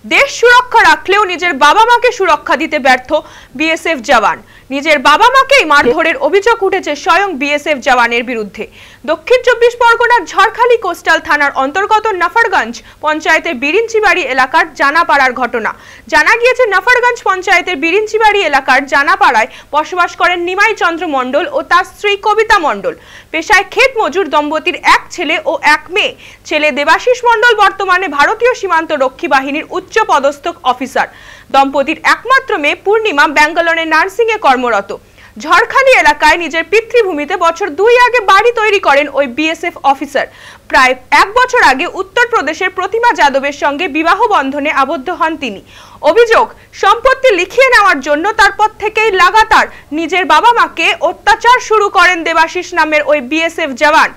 দেশ সুরক্ষা রাখলেও নিজের বাবা মাকে সুরক্ষা দিতে ব্যর্থ বিএসএফ জওয়ান। নিজের বাবা মাকেই মারধরের অভিযোগ উঠেছে স্বয়ং বিএসএফ জওয়ানের বিরুদ্ধে। দক্ষিণ 24 পরগনার ঝড়খালি কোস্টাল থানার অন্তর্গত নাফারগঞ্জ পঞ্চায়েতের বিরিঞ্চিবাড়ি এলাকার জানাপাড়ার ঘটনা। জানা গিয়েছে নাফারগঞ্জ পঞ্চায়েতের বিরিঞ্চিবাড়ি এলাকার জানাপাড়ায় বসবাস করেন নিমাই চন্দ্র মণ্ডল ও তার স্ত্রী কবিতা মণ্ডল। পেশায় ক্ষেত মজুর দম্পতির এক ছেলে ও এক মেয়ে। ছেলে দেবাশিস মণ্ডল বর্তমানে ভারতীয় সীমান্ত রক্ষী বাহিনীর উচ্চ পদস্থ অফিসার। দম্পতির একমাত্র মেয়ে পূর্ণিমা ব্যাঙ্গালোরে নার্সিং এ কর্মরত। ঝড়খালি এলাকায় নিজের পিতৃভূমিতে বছর 2 আগে বাড়ি তৈরি করেন ওই বিএসএফ অফিসার। প্রায় 1 বছর আগে উত্তরপ্রদেশের প্রতিমা যাদবের সঙ্গে বিবাহ বন্ধনে আবদ্ধ হন তিনি। অভিযোগ, সম্পত্তি লিখিয়ে নেওয়ার জন্য তারপর থেকেই লাগাতার নিজের বাবা মাকে অত্যাচার শুরু করেন দেবাশিস নামের ওই বিএসএফ জওয়ান।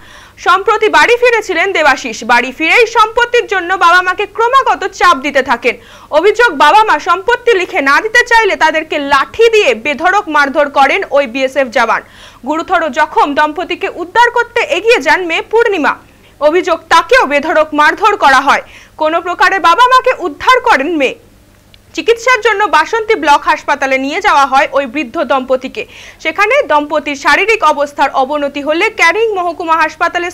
সম্প্রতি বাড়ি ফিরেছিলেন দেবাশিস। বাড়ি ফিরেই সম্পত্তির জন্য বাবা মাকে ক্রমাগত চাপ দিতে থাকেন। অভিযোগ, বাবা মা সম্পত্তি লিখে না দিতে চাইলে তাদেরকে লাঠি দিয়ে বেধড়ক মারধর করেন ওই বিএসএফ জওয়ান। গুরুতর জখম দম্পতিকে উদ্ধার করতে এগিয়ে যান মেয়ে পূর্ণিমা। অভিযোগ, তাকেও বেধড়ক মারধর করা হয়। কোনো প্রকারে বাবা মাকে উদ্ধার করেন মেয়ে। চিকিৎসার জন্য বাসন্তী ব্লক হাসপাতালে নিয়ে যাওয়া হয় ওই বৃদ্ধ দম্পতিকে। সেখানে দম্পতির শারীরিক অবস্থার অবনতি হলে ক্যানিং মহকুমা হাসপাতালে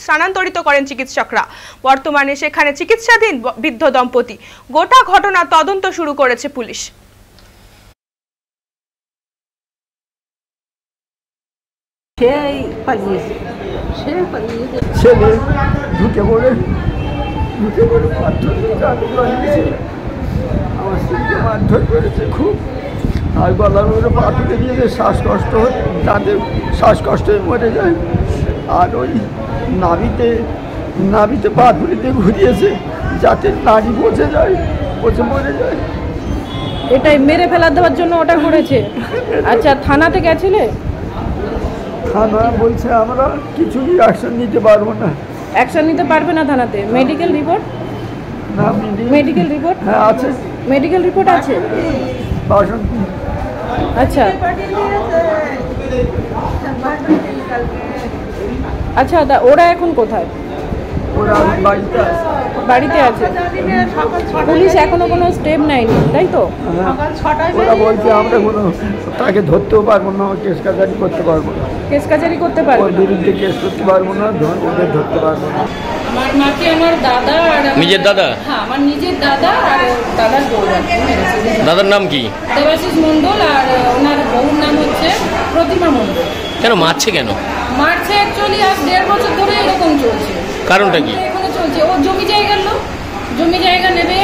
স্থানান্তরিত করেন চিকিৎসকরা। বর্তমানে সেখানে চিকিৎসাধীন বৃদ্ধ দম্পতি। গোটা ঘটনা তদন্ত শুরু করেছে পুলিশ। ছেলে ঢুকে পড়ে আমার স্ত্রীকে মারধর করেছে খুব। আর গলার উপরে পা তুলে দিয়েছে, শ্বাসকষ্ট তাদের শ্বাসকষ্ট হয়ে মরে যায়। আর ওই নাভিতে পা তুলে দিয়ে ঘুরিয়েছে যাতে নাড়ি পচে যায়, পচে মরে যায়। এটাই মেরে ফেলা দেওয়ার জন্য ওটা করেছে। আচ্ছা, থানাতে গেছিলে? থানা বলছে আমরা কিছুই অ্যাকশন নিতে পারবো না। অ্যাকশন নিতে পারবে না থানাতে? Medical report? না, মেডিকেল রিপোর্ট? হ্যাঁ আছে, মেডিকেল রিপোর্ট আছে। আচ্ছা আচ্ছা, ওরা এখন কোথায়? ওরা বাড়িতে আছে। পুলিশ এখনো কোনো স্টেপ নেয়নি, তাই তো? ওরা বলছে আমরা কোনো তাকে ধরতেও পারবো না, কেস কাছারি করতে পারবো না। কেস কাছারি করতে পারবো না, বিরুদ্ধে কেস করতে পারবো না, ওদের ধরতে পারবো না। আমার মাকে আমার দাদা আর নিজের দাদা? হ্যাঁ, আমার নিজের দাদা আর দাদার বউ। দাদার নাম কি? দেবাশিস মণ্ডল, আর ওনার বউর নাম হচ্ছে প্রতিমা মণ্ডল। কেন মারছে? কেন মারছে? অ্যাকচুয়ালি আজ 1.5 বছর ধরে এরকম চলছে। কারণটা কি? এখানে চলছে ও জমি জায়গার লোক, জমি জায়গা নেবে,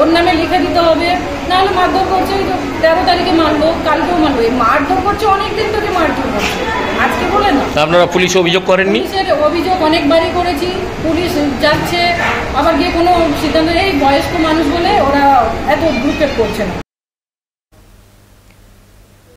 ওর নামে লিখে দিতে হবে, নাহলে মারধর করছে। 13 তারিখে মারলো, কালকেও মারলো। এই মারধর করছে, অনেকদিন থেকে মারধর করছে, আজকে বলে না। আপনারা পুলিশে অভিযোগ করেননি? পুলিশের অভিযোগ অনেকবারই করেছি, পুলিশ যাচ্ছে আবার গিয়ে কোনো সিদ্ধান্ত। এই বয়স্ক মানুষ বলে ওরা এত ভ্রুক্ষেপ করছে না।